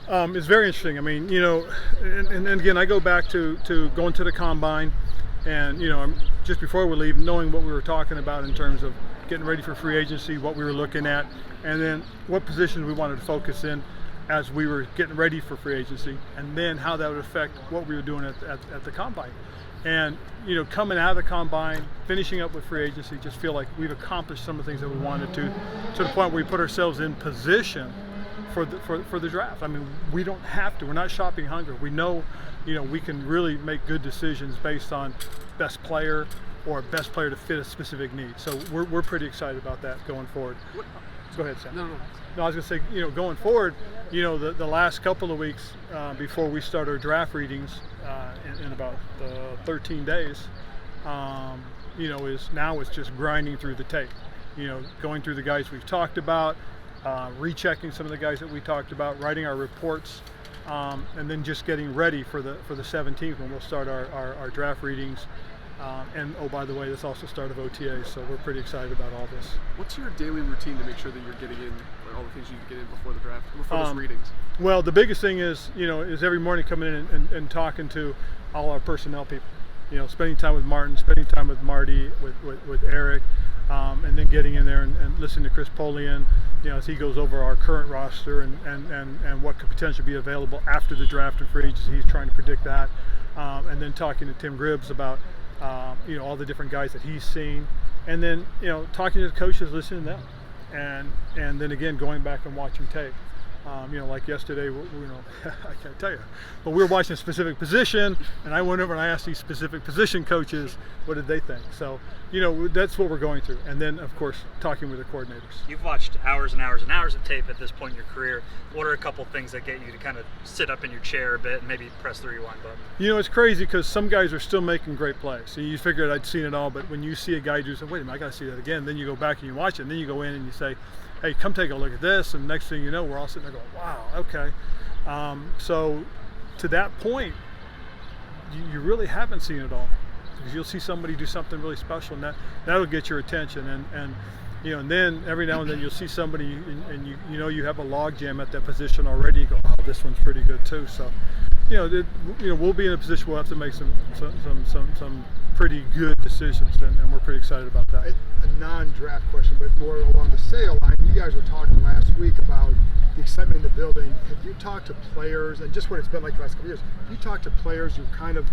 It's very interesting. I mean, and again, I go back to going to the combine, and just before we leave, knowing what we were talking about in terms of getting ready for free agency, what we were looking at, and then what positions we wanted to focus in as we were getting ready for free agency, and then how that would affect what we were doing at the combine. And coming out of the combine, finishing up with free agency, just feel like we've accomplished some of the things that we wanted to the point where we put ourselves in position for the draft. I mean, we don't have to. We're not shopping hunger. We know, we can really make good decisions based on best player or best player to fit a specific need. So we're pretty excited about that going forward. Go ahead, Sam. No, I was going to say, going forward, the last couple of weeks before we start our draft readings in about 13 days, it's just grinding through the tape. Going through the guys we've talked about, rechecking some of the guys that we talked about, writing our reports, and then just getting ready for the 17th when we'll start our draft readings. And by the way, this also start of OTA, so we're pretty excited about all this. What's your daily routine to make sure that you're getting in all the things you get in before the draft, before those readings? Well, the biggest thing is every morning coming in and talking to all our personnel people. Spending time with Martin, spending time with Marty, with Eric, and then getting in there and listening to Chris Polian, as he goes over our current roster and what could potentially be available after the draft and free agency. He's trying to predict that, and then talking to Tim Gribbs about all the different guys that he's seen, and then talking to the coaches, listening to them, and then again going back and watching tape. Like yesterday, I can't tell you, but we were watching a specific position, and I went over and I asked these specific position coaches what did they think. So that's what we're going through, and then of course talking with the coordinators. You've watched hours and hours and hours of tape at this point in your career. What are a couple things that get you to kind of sit up in your chair a bit and maybe press the rewind button? It's crazy because some guys are still making great plays. So you figured I'd seen it all, but when you see a guy do something, wait a minute, I got to see that again. Then you go back and you watch it, and then you go in and you say, hey, come take a look at this, and next thing you know, we're all sitting there going, wow, okay. So to that point, you really haven't seen it all, because you'll see somebody do something really special, and that'll get your attention, and then every now and then you'll see somebody, and you have a log jam at that position already. You go, oh, this one's pretty good too. So we'll be in a position we'll have to make some pretty good decisions, and we're pretty excited about that. A non-draft question, but more along the sale line. You guys were talking last week about the excitement in the building. Have you talked to players, and just what it's been like the last couple years, have you talked to players who kind of,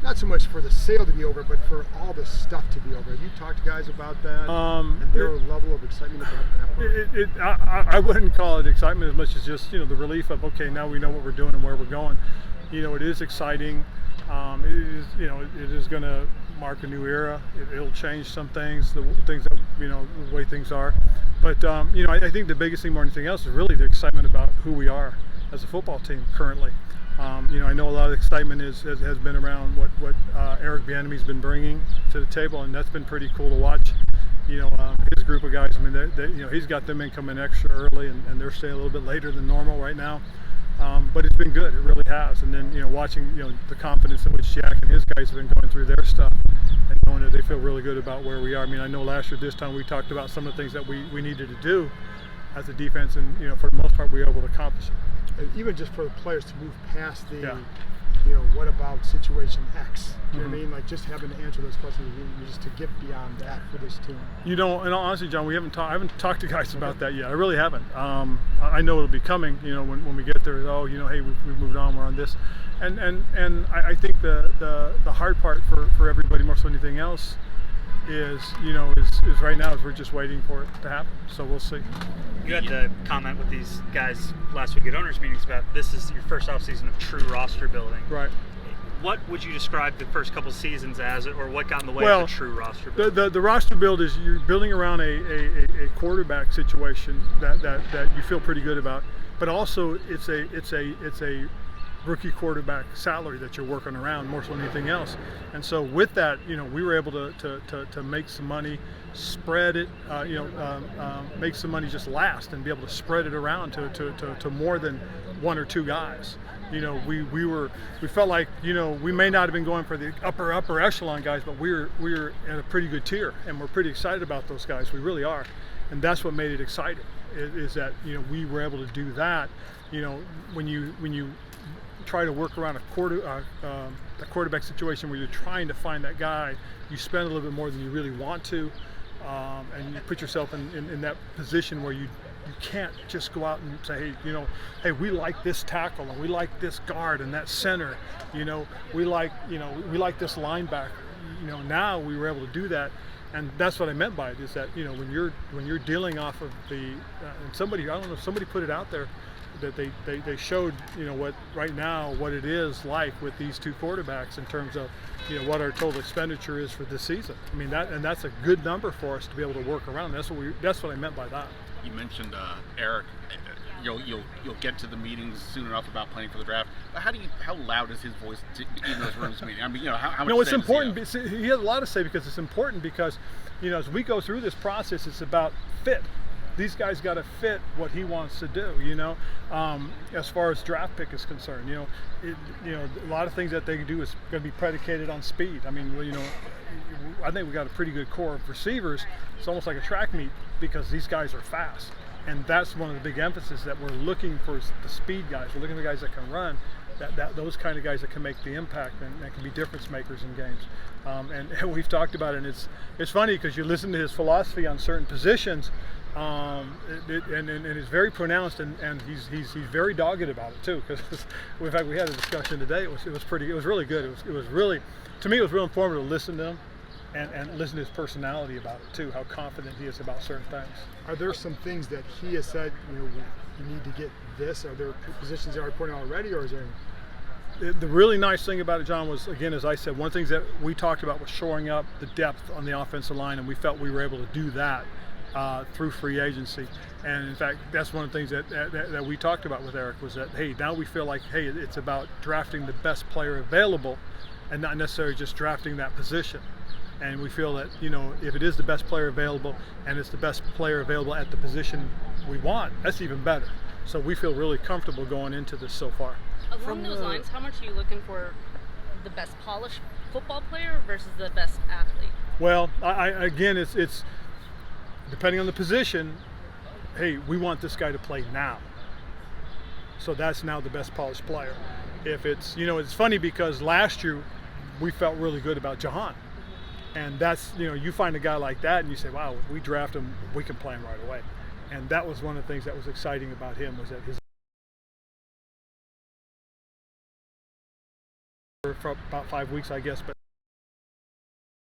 not so much for the sale to be over, but for all the stuff to be over? Have you talked to guys about that and their level of excitement about that? I wouldn't call it excitement as much as just the relief of, okay, now we know what we're doing and where we're going. It is exciting. It is going to mark a new era. It'll change some things, the things that the way things are. But I think the biggest thing more than anything else is really the excitement about who we are as a football team currently. I know a lot of excitement has been around what Eric Bieniemy's been bringing to the table, and that's been pretty cool to watch. His group of guys. I mean, he's got them in coming extra early, and they're staying a little bit later than normal right now. But it's been good. It really has. And then watching the confidence in which Jack and his guys have been going through their stuff, and knowing that they feel really good about where we are. I mean, I know last year this time we talked about some of the things that we needed to do as a defense, and for the most part we were able to accomplish it. And even just for the players to move past the what about situation X? Do you know what I mean? Like just having to answer those questions, just to get beyond that for this team. In all honesty, John, I haven't talked to guys about that yet. I really haven't. I know it'll be coming. When we get there, hey, we've moved on. We're on this, and I think the hard part for everybody more so than anything else is right now is we're just waiting for it to happen. So we'll see. You had to comment with these guys last week at owners meetings about this is your first offseason of true roster building. Right. What would you describe the first couple seasons as, or what got in the way of the true roster build? The roster build is you're building around a quarterback situation that you feel pretty good about, but also it's a rookie quarterback salary that you're working around more so than anything else. And so with that, we were able to make some money, spread it, make some money just last, and be able to spread it around to more than one or two guys. We felt like we may not have been going for the upper echelon guys, but we were at a pretty good tier, and we're pretty excited about those guys. We really are, and that's what made it exciting. is that, you know, we were able to do that. You know, when you try to work around a quarterback situation where you're trying to find that guy, you spend a little bit more than you really want to, and you put yourself in that position where you can't just go out and say, hey, you know, hey, we like this tackle and we like this guard and that center, you know, we like this linebacker. You know, now we were able to do that, and that's what I meant by it, is that, you know, when you're dealing off of the and somebody, I don't know if somebody put it out there, that they showed, you know, what it is like with these two quarterbacks in terms of, you know, what our total expenditure is for this season. I mean, that's a good number for us to be able to work around. That's what I meant by that. You mentioned Eric. You'll get to the meetings soon enough about planning for the draft. How loud is his voice in those rooms meeting? I mean, you know, how much? No, it's important. He has a lot to say because it's important because, you know, as we go through this process, it's about fit. These guys got to fit what he wants to do, you know, as far as draft pick is concerned. You know, a lot of things that they do is going to be predicated on speed. I mean, you know, I think we got a pretty good core of receivers. It's almost like a track meet because these guys are fast. And that's one of the big emphasis, that we're looking for the speed guys. We're looking for the guys that can run, those kind of guys that can make the impact and that can be difference makers in games. And we've talked about it, and it's funny because you listen to his philosophy on certain positions, and it's very pronounced, and he's very dogged about it too. Because in fact, we had a discussion today. It was really good. It was really, to me, it was real informative to listen to him. And listen to his personality about it too, how confident he is about certain things. Are there some things that he has said, you know, you need to get this? Are there positions that are pointing out already, or is there? The really nice thing about it, John, was, again, as I said, one of the things that we talked about was shoring up the depth on the offensive line, and we felt we were able to do that through free agency. And in fact, that's one of the things that we talked about with Eric, was that, hey, now we feel like, hey, it's about drafting the best player available and not necessarily just drafting that position. And we feel that, you know, if it is the best player available and it's the best player available at the position we want, that's even better. So we feel really comfortable going into this so far. Along those lines, how much are you looking for the best polished football player versus the best athlete? Well, again, it's depending on the position. Hey, we want this guy to play now. So that's now the best polished player. If it's, you know, it's funny because last year we felt really good about Jahan. And that's, you know, you find a guy like that and you say, wow, if we draft him, we can play him right away. And that was one of the things that was exciting about him, was that his for about 5 weeks, I guess. But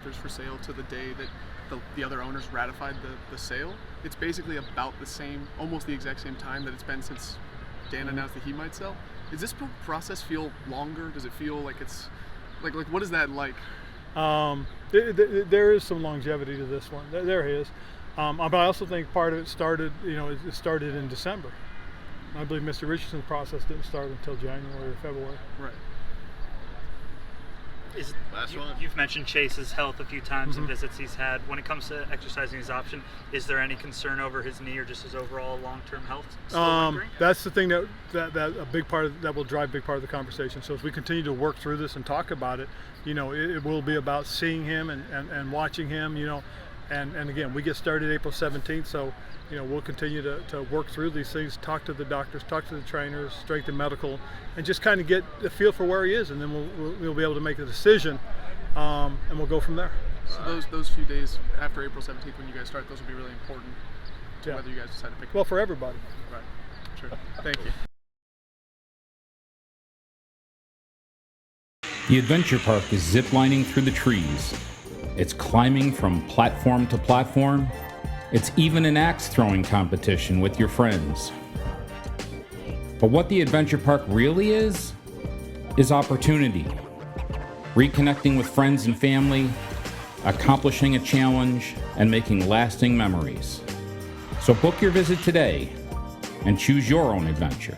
There's for sale to the day that the other owners ratified the sale. It's basically about the same, almost the exact same time that it's been since Dan announced that he might sell. Does this process feel longer? Does it feel like it's like what is that like? There is some longevity to this one. There is, but I also think part of it started. You know, it started in December. I believe Mr. Richardson's process didn't start until January or February. Right. You've mentioned Chase's health a few times and visits he's had. When it comes to exercising his option, is there any concern over his knee or just his overall long-term health? That's the thing that a big part of that will drive a big part of the conversation. So as we continue to work through this and talk about it, you know, it will be about seeing him and watching him, you know, and again, we get started April 17th, so you know, we'll continue to work through these things, talk to the doctors, talk to the trainers, strength and medical, and just kind of get a feel for where he is, and then we'll be able to make a decision, and we'll go from there. So those few days after April 17th, when you guys start, those will be really important to whether you guys decide to pick. Well, for everybody. Right. Sure. Thank you. The adventure park is ziplining through the trees. It's climbing from platform to platform. It's even an axe throwing competition with your friends. But what the adventure park really is opportunity. Reconnecting with friends and family, accomplishing a challenge, and making lasting memories. So book your visit today and choose your own adventure.